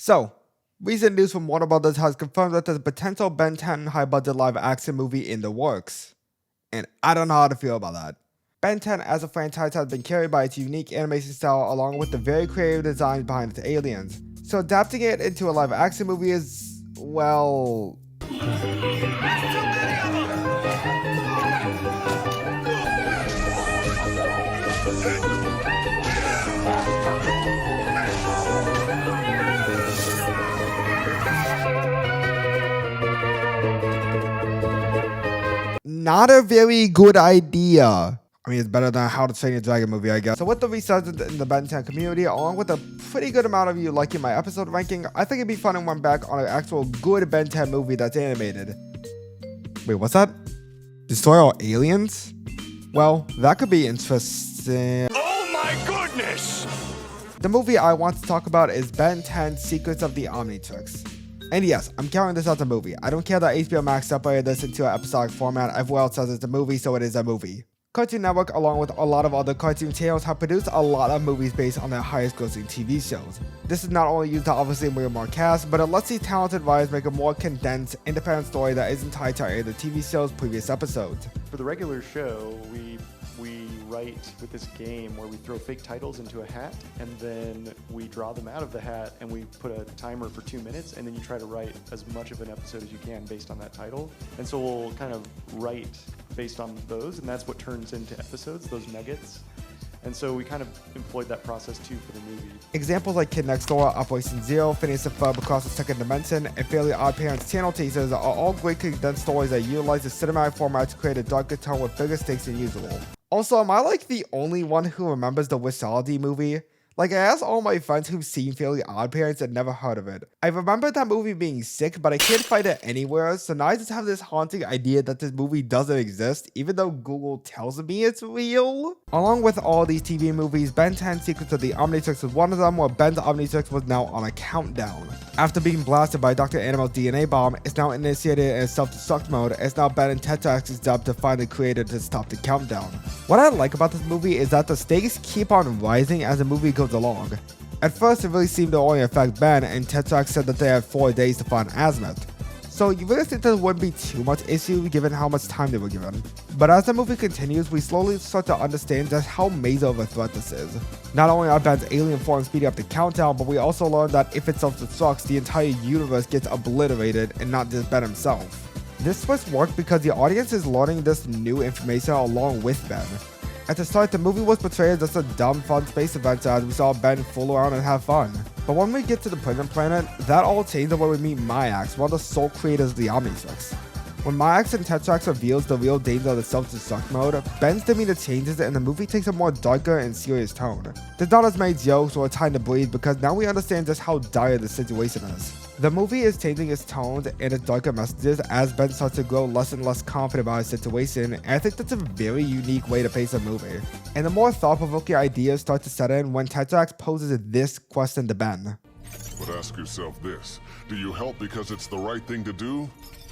So, recent news from Warner Brothers has confirmed that there's a potential Ben 10 high-budget live-action movie in the works. And I don't know how to feel about that. Ben 10 as a franchise has been carried by its unique animation style along with the very creative designs behind its aliens. So adapting it into a live-action movie is, well... not a very good idea. I mean, it's better than How to Train Your Dragon movie, I guess. So with the resurgence in the Ben 10 community, along with a pretty good amount of you liking my episode ranking, I think it'd be fun to run back on an actual good Ben 10 movie that's animated. Wait, what's that? Destroy all aliens? Well, that could be interesting. Oh my goodness! The movie I want to talk about is Ben 10 Secrets of the Omnitrix. And yes, I'm counting this as a movie. I don't care that HBO Max separated this into an episodic format. Everyone else says it's a movie, so it is a movie. Cartoon Network, along with a lot of other cartoon channels, have produced a lot of movies based on their highest grossing TV shows. This is not only used to obviously bring more cast, but it lets these talented writers make a more condensed, independent story that isn't tied to any of the TV show's previous episodes. For the regular show, we write with this game where we throw fake titles into a hat and then we draw them out of the hat and we put a timer for 2 minutes and then you try to write as much of an episode as you can based on that title. And so we'll kind of write based on those, and that's what turns into episodes, those nuggets. And so we kind of employed that process too for the movie. Examples like Kid Next Door, Operation Zero, Phineas and Ferb Across the Second Dimension, and Fairly Odd Parents channel teasers are all great condensed stories that utilize the cinematic format to create a darker tone with bigger stakes than usual. Also, am I like the only one who remembers the Wishology movie? Like, I asked all my friends who've seen Fairly Odd Parents and never heard of it. I remember that movie being sick, but I can't find it anywhere, so now I just have this haunting idea that this movie doesn't exist, even though Google tells me it's real. Along with all these TV movies, Ben 10 Secrets of the Omnitrix was one of them, where Ben's Omnitrix was now on a countdown. After being blasted by Dr. Animal's DNA bomb, it's now initiated in self-destruct mode, and it's now Ben and Tetrax's job to find the creator to stop the countdown. What I like about this movie is that the stakes keep on rising as the movie goes along. At first, it really seemed to only affect Ben, and Tetrax said that they had 4 days to find Azimuth. So you really think there wouldn't be too much issue given how much time they were given. But as the movie continues, we slowly start to understand just how major of a threat this is. Not only are Ben's alien forms speeding up the countdown, but we also learn that if it self-destructs, the entire universe gets obliterated and not just Ben himself. This twist worked because the audience is learning this new information along with Ben. At the start, the movie was portrayed as just a dumb, fun space adventure as we saw Ben fool around and have fun. But when we get to the prison planet, that all changed when we meet Myax, one of the sole creators of the Omnitrix. When Myax and Tetrax reveals the real danger of the self-destruct mode, Ben's demeanor changes and the movie takes a more darker and serious tone. There's not as many jokes or time to breathe because now we understand just how dire the situation is. The movie is changing its tone and its darker messages as Ben starts to grow less and less confident about his situation, and I think that's a very unique way to face a movie. And the more thought-provoking ideas start to set in when Tetrax poses this question to Ben. But ask yourself this, do you help because it's the right thing to do,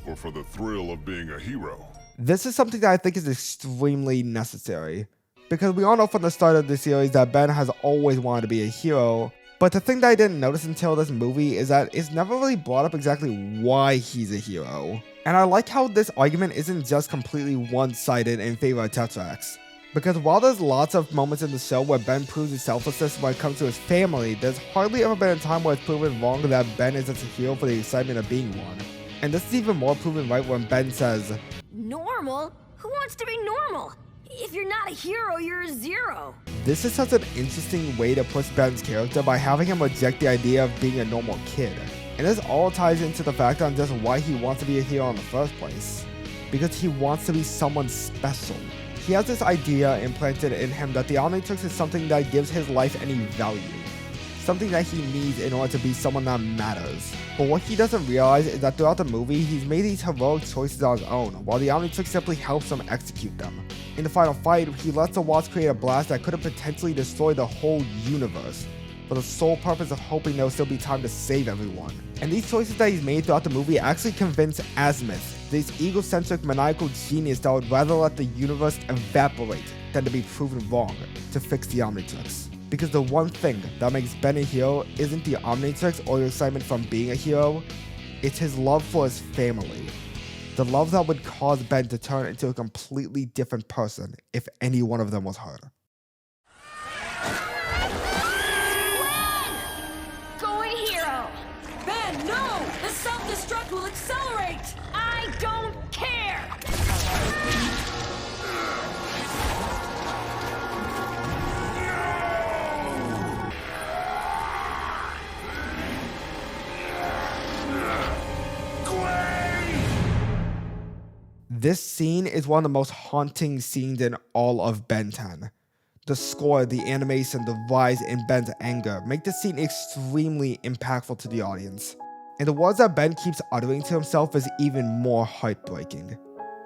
or for the thrill of being a hero? This is something that I think is extremely necessary, because we all know from the start of the series that Ben has always wanted to be a hero, but the thing that I didn't notice until this movie is that it's never really brought up exactly why he's a hero. And I like how this argument isn't just completely one-sided in favor of Tetrax. Because while there's lots of moments in the show where Ben proves his selflessness when it comes to his family, there's hardly ever been a time where it's proven wrong that Ben isn't a hero for the excitement of being one. And this is even more proven right when Ben says, "Normal? Who wants to be normal? If you're not a hero, you're a zero." This is such an interesting way to push Ben's character by having him reject the idea of being a normal kid. And this all ties into the fact on just why he wants to be a hero in the first place. Because he wants to be someone special. He has this idea implanted in him that the Omnitrix is something that gives his life any value. Something that he needs in order to be someone that matters. But what he doesn't realize is that throughout the movie, he's made these heroic choices on his own, while the Omnitrix simply helps him execute them. In the final fight, he lets the Watch create a blast that could have potentially destroyed the whole universe, for the sole purpose of hoping there will still be time to save everyone. And these choices that he's made throughout the movie actually convince Azimuth, this egocentric maniacal genius that would rather let the universe evaporate than to be proven wrong to fix the Omnitrix. because the one thing that makes Ben a hero isn't the Omnitrix or the excitement from being a hero, it's his love for his family. The love that would cause Ben to turn into a completely different person if any one of them was hurt. Going hero! Ben, no! The self-destruct will accelerate! I don't care! This scene is one of the most haunting scenes in all of Ben 10. The score, the animation, the rise in Ben's anger make the scene extremely impactful to the audience. And the words that Ben keeps uttering to himself is even more heartbreaking.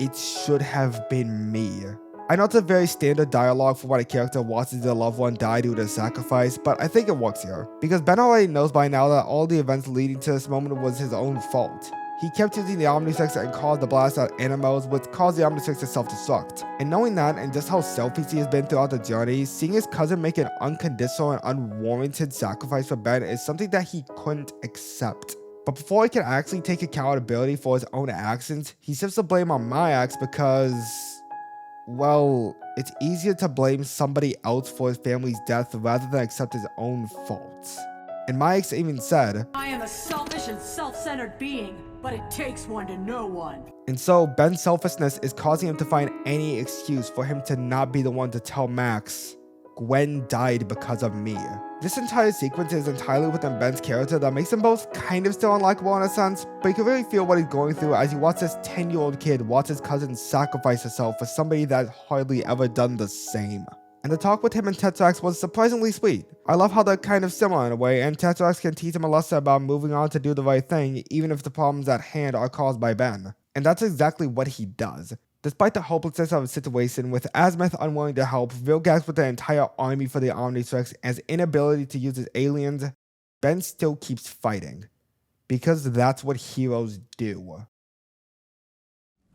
It should have been me. I know it's a very standard dialogue for when a character watches their loved one die due to sacrifice, but I think it works here, because Ben already knows by now that all the events leading to this moment was his own fault. He kept using the Omnitrix and caused the blast at animals, which caused the Omnitrix to self-destruct. And knowing that, and just how selfish he has been throughout the journey, seeing his cousin make an unconditional and unwarranted sacrifice for Ben is something that he couldn't accept. But before he can actually take accountability for his own actions, he shifts the blame on Mayax because, well, it's easier to blame somebody else for his family's death rather than accept his own faults. And Mayax even said, I am a selfish and self-centered being, but it takes one to know one. And so Ben's selfishness is causing him to find any excuse for him to not be the one to tell Max, Gwen died because of me. This entire sequence is entirely within Ben's character that makes them both kind of still unlikable in a sense, but you can really feel what he's going through as you watch this 10-year-old kid watch his cousin sacrifice herself for somebody that hardly ever done the same. And the talk with him and Tetrax was surprisingly sweet. I love how they're kind of similar in a way, and Tetrax can teach him a lesson about moving on to do the right thing, even if the problems at hand are caused by Ben. And that's exactly what he does. Despite the hopelessness of the situation, with Azimuth unwilling to help, Vilgax with the entire army for the Omnitrix, and his inability to use his aliens, Ben still keeps fighting. Because that's what heroes do.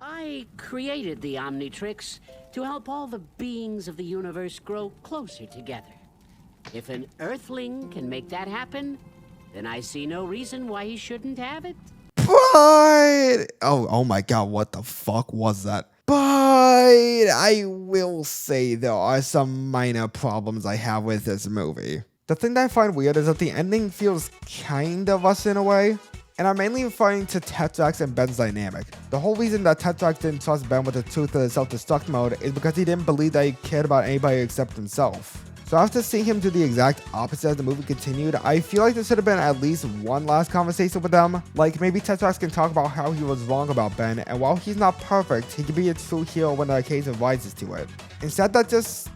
I created the Omnitrix to help all the beings of the universe grow closer together. If an Earthling can make that happen, then I see no reason why he shouldn't have it. But oh my god, what the fuck was that? But I will say there are some minor problems I have with this movie. The thing that I find weird is that the ending feels kind of rushed in a way. And I'm mainly referring to Tetrax and Ben's dynamic. The whole reason that Tetrax didn't trust Ben with the truth of the self-destruct mode is because he didn't believe that he cared about anybody except himself. So after seeing him do the exact opposite as the movie continued, I feel like there should have been at least one last conversation with them. Like maybe Tetrax can talk about how he was wrong about Ben, and while he's not perfect, he can be a true hero when the occasion rises to it. Instead, that just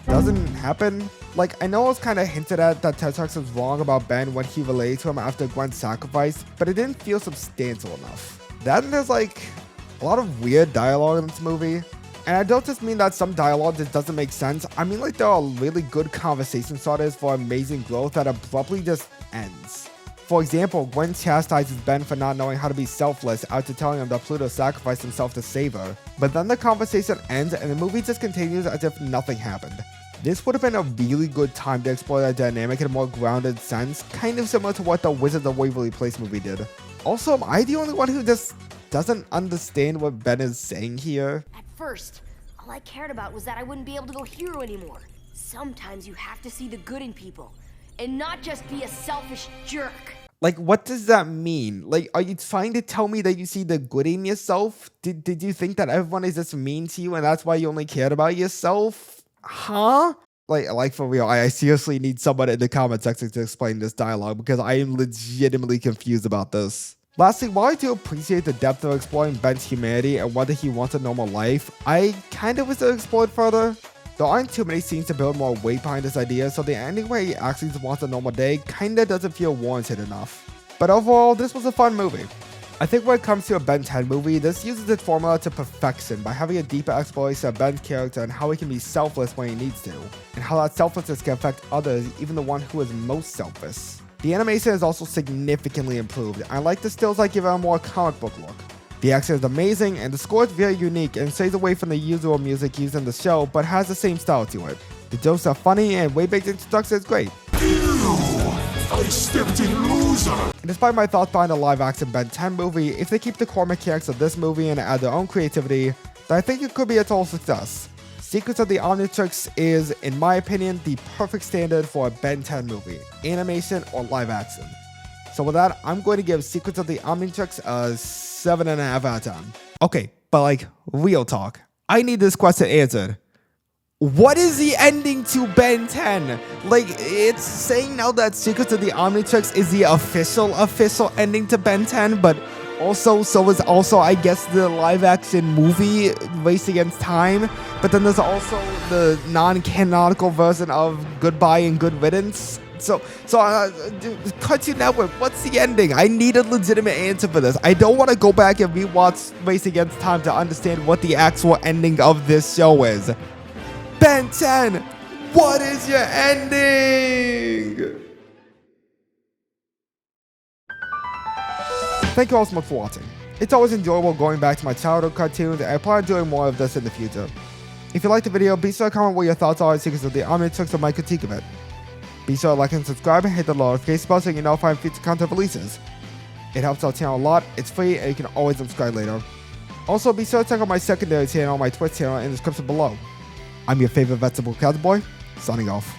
doesn't happen. Like, I know it was kind of hinted at that Tetrax was wrong about Ben when he relayed to him after Gwen's sacrifice, but it didn't feel substantial enough. That and there's like a lot of weird dialogue in this movie. And I don't just mean that some dialogue just doesn't make sense. I mean like there are really good conversation starters for amazing growth that abruptly just ends. For example, Gwen chastises Ben for not knowing how to be selfless after telling him that Pluto sacrificed himself to save her. But then the conversation ends and the movie just continues as if nothing happened. This would have been a really good time to explore that dynamic in a more grounded sense, kind of similar to what the Wizards of Waverly Place movie did. Also, am I the only one who just doesn't understand what Ben is saying here? At first, all I cared about was that I wouldn't be able to go hero anymore. Sometimes you have to see the good in people, and not just be a selfish jerk. Like, what does that mean? Like, are you trying to tell me that you see the good in yourself? Did you think that everyone is just mean to you and that's why you only cared about yourself? Huh? Like for real, I seriously need someone in the comment section to explain this dialogue because I am legitimately confused about this. Lastly, while I do appreciate the depth of exploring Ben's humanity and whether he wants a normal life, I kind of wish to explore it further. There aren't too many scenes to build more weight behind this idea, so the ending where he actually just wants a normal day kinda doesn't feel warranted enough. But overall, this was a fun movie. I think when it comes to a Ben 10 movie, this uses its formula to perfection by having a deeper exploration of Ben's character and how he can be selfless when he needs to, and how that selflessness can affect others, even the one who is most selfish. The animation is also significantly improved, and I like the stills that give it a more comic book look. The action is amazing, and the score is very unique and stays away from the usual music used in the show, but has the same style to it. The jokes are funny and way baked introduction is great. And despite my thoughts behind the live-action Ben 10 movie, if they keep the core mechanics of this movie and add their own creativity, then I think it could be a total success. Secrets of the Omnitrix is, in my opinion, the perfect standard for a Ben 10 movie, animation or live action. So with that, I'm going to give Secrets of the Omnitrix a 7.5 out of 10. Okay, but like, real talk. I need this question answered. What is the ending to Ben 10? Like, it's saying now that Secrets of the Omnitrix is the official ending to Ben 10, but also, so is also, I guess, the live-action movie, Race Against Time. But then there's also the non-canonical version of Goodbye and Good Riddance. So Cartoon Network, what's the ending? I need a legitimate answer for this. I don't want to go back and rewatch Race Against Time to understand what the actual ending of this show is. Ben 10, what is your ending? Thank you all so much for watching. It's always enjoyable going back to my childhood cartoons, and I plan on doing more of this in the future. If you liked the video, be sure to comment what your thoughts are on Secrets of the Omnitrix or my critique of it. Be sure to like and subscribe and hit the notification bell so you know if I have future content releases. It helps our channel a lot, it's free, and you can always subscribe later. Also, be sure to check out my secondary channel, my Twitch channel, in the description below. I'm your favorite vegetable cowboy, signing off.